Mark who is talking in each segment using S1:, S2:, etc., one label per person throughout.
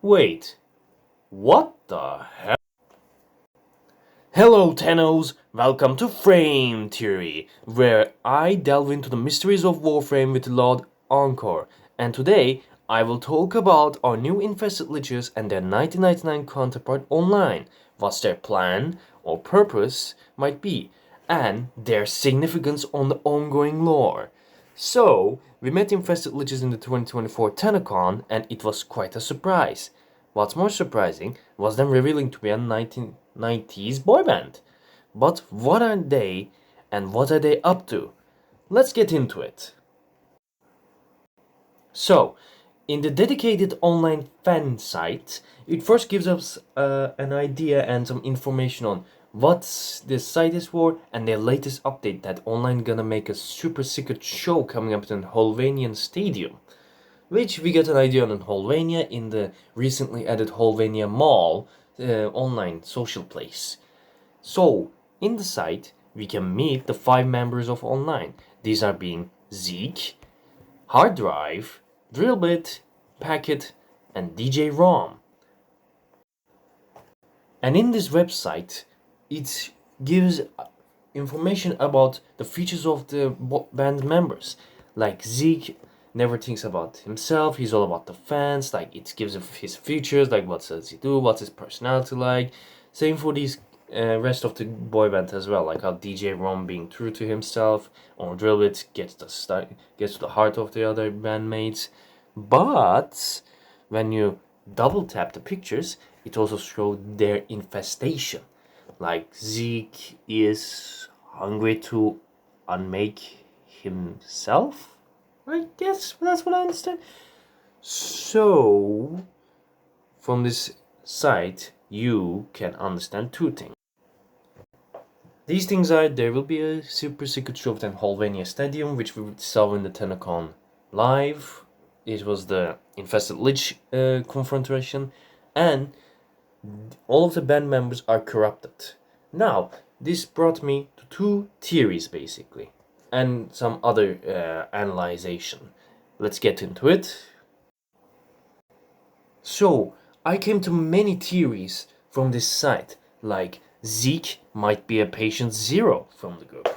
S1: Wait, what the hell? Hello tennos, welcome to Frame Theory, where I delve into the mysteries of Warframe with Lord Encore. And today, I will talk about our new infested lichers and their 1999 counterpart On-Lyne, what their plan or purpose might be, and their significance on the ongoing lore. So, we met infested lichers in the 2024 TennoCon, and it was quite a surprise. What's more surprising was them revealing to be a 1990s boy band. But what are they and what are they up to? Let's get into it. So, in the dedicated online fan site, it first gives us an idea and some information on what this site is for and their latest update that On-Lyne gonna make a super secret show coming up in Holvanian Stadium, which we get an idea on in Holvania in the recently added Holvania Mall online social place. So, in the site, we can meet the 5 members of On-Lyne. These are being Zeke, Hard Drive, Drillbit, Packet, and DJ ROM. And in this website, it gives information about the features of the band members. Like Zeke never thinks about himself, he's all about the fans. Like it gives his features, like what does he do, what's his personality like. Same for these rest of the boy band as well, like how DJ Rom being true to himself, or Drillbit gets to the heart of the other bandmates. But when you double tap the pictures, it also shows their infestation. Like Zeke is hungry to unmake himself. I guess that's what I understand. So, from this site, you can understand 2 things. These things are there will be a super secret show at Holvania Stadium, which we saw in the TennoCon live. It was the infested lich confrontation, and all of the band members are corrupted. Now, this brought me to 2 theories basically, and some other analyzation. Let's get into it. So, I came to many theories from this site, like Zeke might be a patient 0 from the group.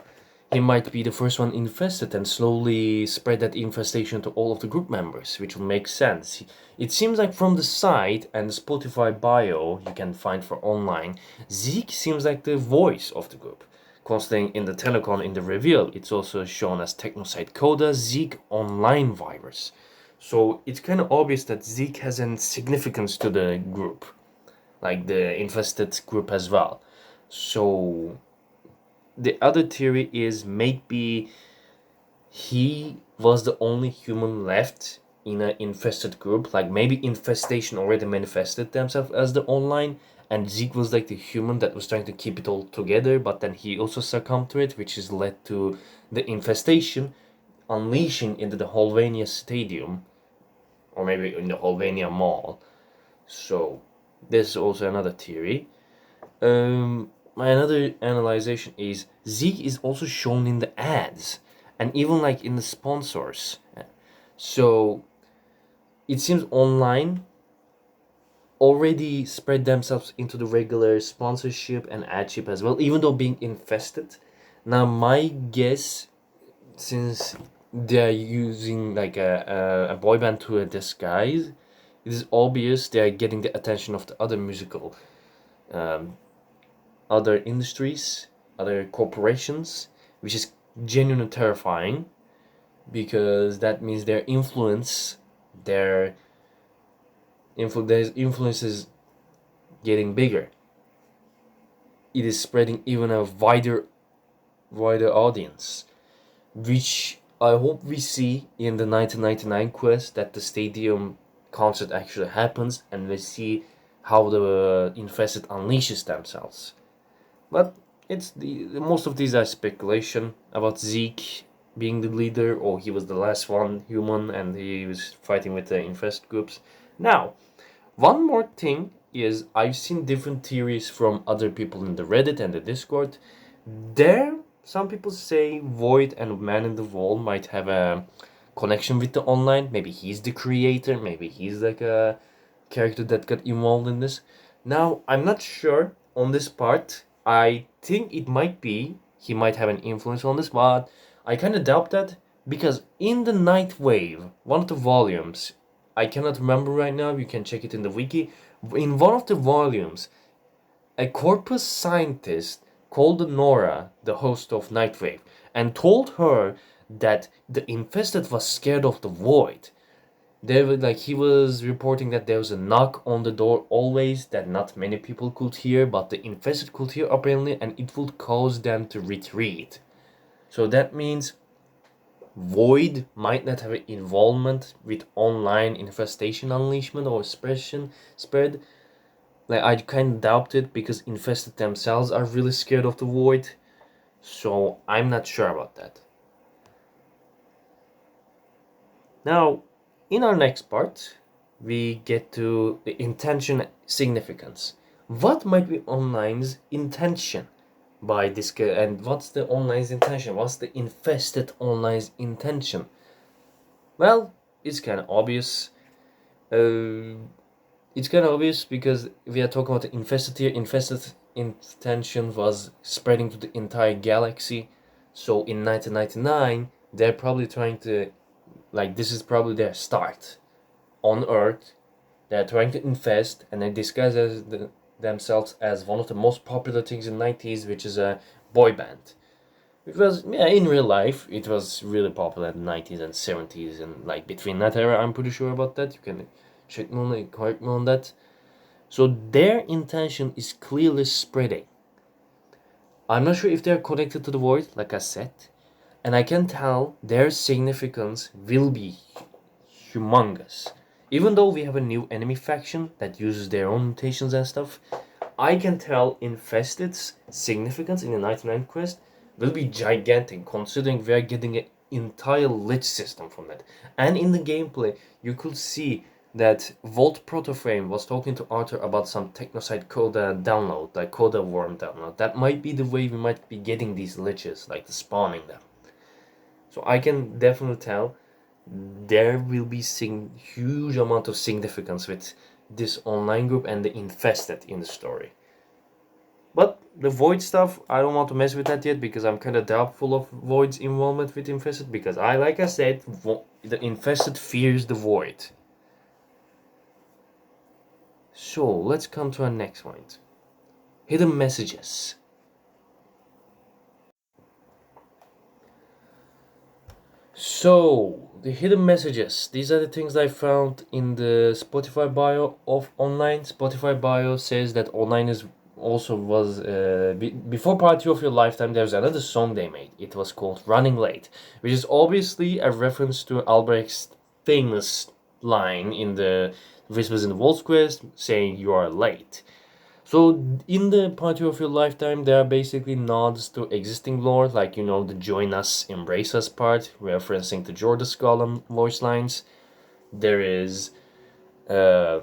S1: He might be the first one infested and slowly spread that infestation to all of the group members, which will make sense. It seems like from the site and the Spotify bio you can find for On-Lyne, Zeke seems like the voice of the group. Constantly in the telecon in the reveal, it's also shown as Technosite Coda Zeke On-Lyne virus. So it's kind of obvious that Zeke has a significance to the group, like the infested group as well. So the other theory is maybe he was the only human left in an infested group. Like maybe infestation already manifested themselves as the On-Lyne, and Zeke was like the human that was trying to keep it all together, but then he also succumbed to it, which has led to the infestation unleashing into the Holvania Stadium, or maybe in the Holvania Mall. So this is also another theory. My another analyzation is Zeke is also shown in the ads and even like in the sponsors. So it seems On-Lyne already spread themselves into the regular sponsorship and adship as well, even though being infested. Now my guess, since they're using like a boy band to a disguise, it is obvious they're getting the attention of the other musical other industries, other corporations, which is genuinely terrifying, because that means their influence is getting bigger. It is spreading even a wider audience, which I hope we see in the 1999 quest, that the stadium concert actually happens and we see how the infested unleashes themselves. But it's most of these are speculation about Zeke being the leader, or he was the last one human and he was fighting with the infested groups. Now, one more thing is I've seen different theories from other people in the Reddit and the Discord. Some people say Void and Man in the Wall might have a connection with the On-Lyne. Maybe he's the creator, maybe he's like a character that got involved in this. Now, I'm not sure on this part. I think it might be, he might have an influence on this, but I kind of doubt that because in the Night Wave, one of the volumes, I cannot remember right now, you can check it in the wiki. In one of the volumes, a corpus scientist called Nora, the host of Nightwave, and told her that the infested was scared of the void. They were like, he was reporting that there was a knock on the door always that not many people could hear, but the infested could hear apparently, and it would cause them to retreat. So that means Void might not have involvement with online infestation unleashment or spread. Like, I kind of doubt it because infested themselves are really scared of the void. So I'm not sure about that. Now, in our next part, we get to the intention significance. What might be online's intention by this guy, and what's the online's intention? What's the infested online's intention? Well, it's kind of obvious. It's kind of obvious because we are talking about the infested here. Infested intention was spreading to the entire galaxy. So in 1999, they're probably trying to, like, this is probably their start on Earth. They're trying to infest, and they disguise themselves as one of the most popular things in the 90s, which is a boy band. It was, yeah, in real life, it was really popular in the 90s and 70s, and like between that era, I'm pretty sure about that. You can check me on, correct me on that. So their intention is clearly spreading. I'm not sure if they're connected to the void, like I said, and I can tell their significance will be humongous. Even though we have a new enemy faction that uses their own mutations and stuff, I can tell Infested's significance in the 99 quest will be gigantic, considering we are getting an entire lich system from that. And in the gameplay, you could see that Volt Protoframe was talking to Arthur about some Technosite Coda download, like Coda Worm download. That might be the way we might be getting these liches, like the spawning them. So I can definitely tell there will be huge amount of significance with this online group and the infested in the story. But the void stuff, I don't want to mess with that yet because I'm kind of doubtful of void's involvement with infested because like I said, the infested fears the void. So let's come to our next point. Hidden messages. So, the hidden messages. These are the things I found in the Spotify bio of On-Lyne. Spotify bio says that On-Lyne is also was before Party of Your Lifetime. There's another song they made. It was called Running Late, which is obviously a reference to Albrecht's famous line in the Whispers in the Wolf's Quest, saying you are late. So in the Party of Your Lifetime, there are basically nods to existing lore, like, you know, the Join Us, Embrace Us part, referencing to Jorda's Golem voice lines. There is Edge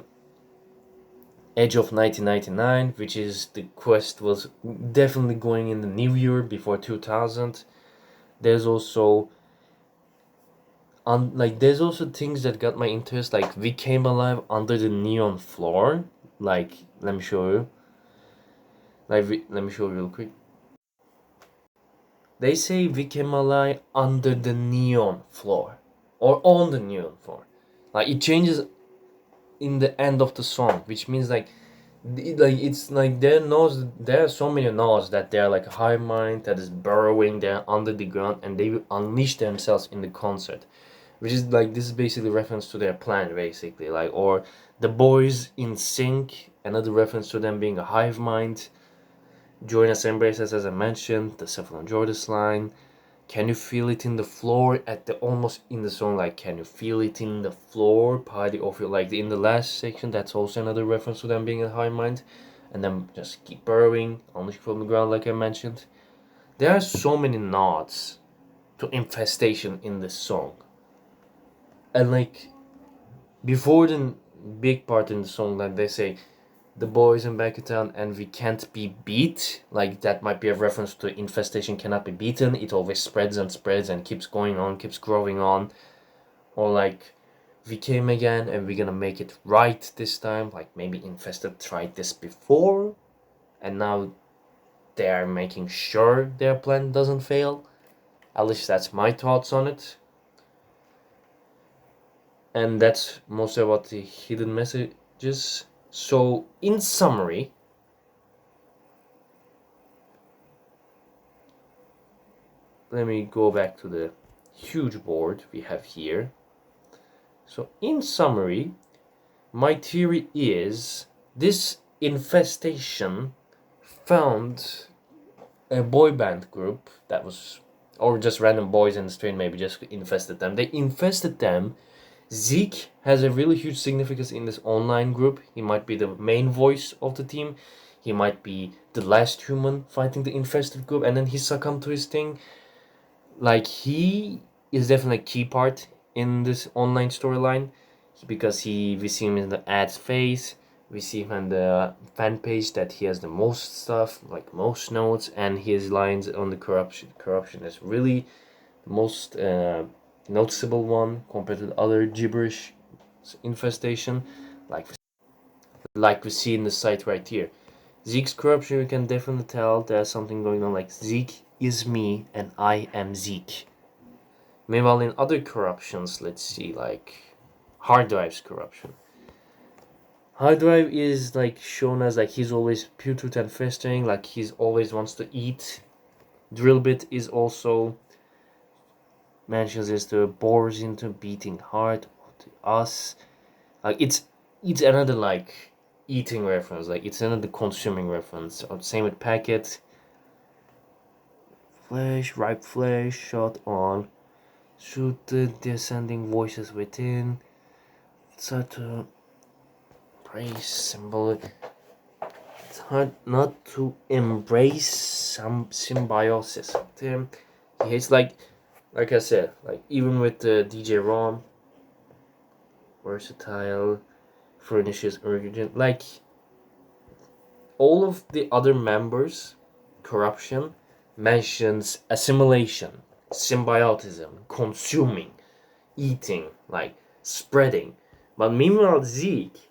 S1: of 1999, which is the quest was definitely going in the new year before 2000. There's also there's also things that got my interest, like We Came Alive Under the Neon Floor. Like, let me show you. Let me show you real quick. They say we came alive under the neon floor. Or on the neon floor. Like, it changes in the end of the song, which means like it's like there are so many nodes that they're like a hive mind that is burrowing there under the ground and they will unleash themselves in the concert. Which is like, this is basically reference to their plan, basically. Like, or the boys in sync, another reference to them being a hive mind. Join Us, Embrace Us, as I mentioned, the Cephalon Jordis line. Can you feel it in the floor? At the almost in the song, like, can you feel it in the floor? Party of your, like in the last section, that's also another reference to them being a high mind. And then just keep burrowing, unleash from the ground, like I mentioned. There are so many nods to infestation in this song. And like, before the big part in the song, like they say, the boys in Town and we can't be beat, like that might be a reference to infestation cannot be beaten. It always spreads and spreads and keeps going on, keeps growing on. Or like, we came again and we're gonna make it right this time. Like maybe Infested tried this before and now they are making sure their plan doesn't fail. At least that's my thoughts on it. And that's mostly about the hidden messages. So in summary, let me go back to the huge board we have here. So in summary, my theory is this infestation found a boy band group that was, or just random boys in the street, maybe just infested them. They infested them. Zeke has a really huge significance in this online group. He might be the main voice of the team. He might be the last human fighting the infested group, and then he succumbed to his thing. Like, he is definitely a key part in this online storyline because we see him in the ads phase. We see him on the fan page that he has the most stuff, like most notes, and his lines on the corruption. Corruption is really the most noticeable one compared to the other gibberish infestation, like we see in the site right here. Zeke's corruption, you can definitely tell there's something going on. Like Zeke is me and I am Zeke. Meanwhile, in other corruptions, let's see, like hard drive's corruption. Hard drive is like shown as like he's always putrid and festering, like he's always wants to eat. Drillbit is also mentions this to bores into beating heart to us. Like it's another like eating reference, like it's another consuming reference. Same with packet. Flesh, ripe flesh, shot on. Shoot the descending voices within. Start to embrace symbolic. It's hard not to embrace some symbiosis. It's like I said, like even with the DJ ROM, versatile, furnishes urgent, like all of the other members, corruption mentions assimilation, symbiotism, consuming, eating, like spreading. But meanwhile, Zeke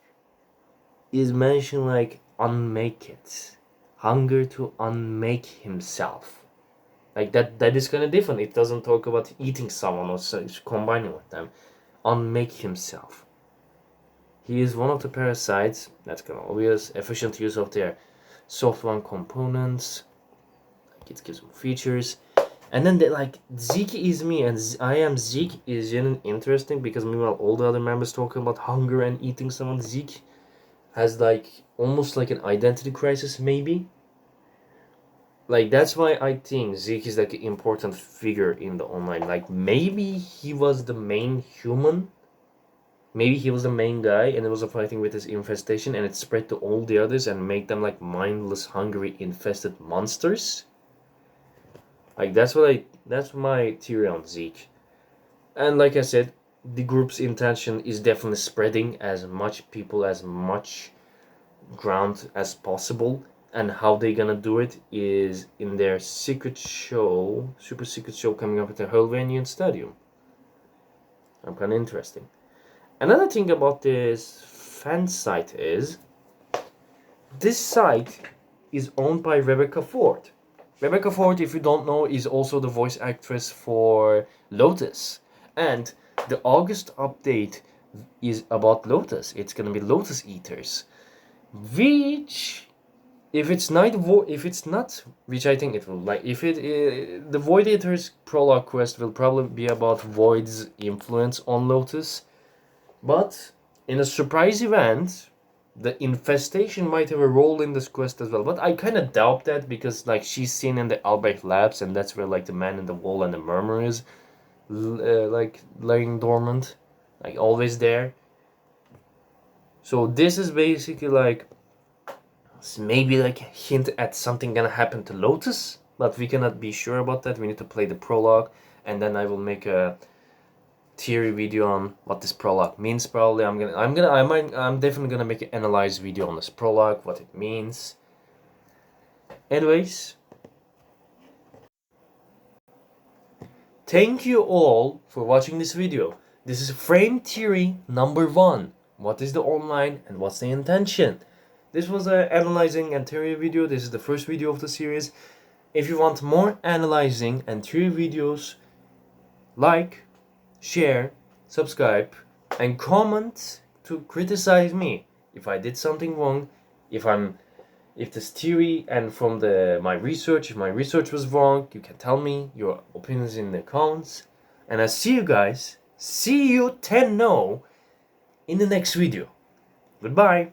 S1: is mentioned like unmake it, hunger to unmake himself. Like that is kind of different. It doesn't talk about eating someone or combining with them. Unmake himself. He is one of the parasites. That's kind of obvious. Efficient use of their software components. Like it gives them features. And then like Zeke is me and I am Zeke is interesting because meanwhile all the other members talking about hunger and eating someone, Zeke has like almost like an identity crisis maybe. Like that's why I think Zeke is like an important figure in the online. Like maybe he was the main human. Maybe he was the main guy and it was fighting with his infestation and it spread to all the others and make them like mindless, hungry, infested monsters. Like that's my theory on Zeke. And like I said, the group's intention is definitely spreading as much people, as much ground as possible. And how they gonna do it is in their secret show, super secret show coming up at the Helvanian Stadium. I'm kind of interesting. Another thing about this fan site is this site is owned by Rebecca Ford. Rebecca Ford, if you don't know, is also the voice actress for Lotus. And the August update is about Lotus. It's gonna be Lotus Eaters, which if it's not, which I think it will, like if the Void Eater's prologue quest will probably be about Void's influence on Lotus, but in a surprise event, the infestation might have a role in this quest as well. But I kind of doubt that because like she's seen in the Albrecht Labs, and that's where like the man in the wall and the murmur is, like laying dormant, like always there. So this is basically like maybe like a hint at something gonna happen to Lotus, but we cannot be sure about that. We need to play the prologue, and then I will make a theory video on what this prologue means. Probably I'm definitely gonna make an analyze video on this prologue, what it means. Anyways, thank you all for watching this video. This is frame theory number 1. What is the online and what's the intention? This was a analyzing and theory video. This is the first video of the series. If you want more analyzing and theory videos, like, share, subscribe, and comment to criticize me if I did something wrong, if this theory and from my research, if my research was wrong, you can tell me your opinions in the comments. And I see you guys, tenno, in the next video. Goodbye.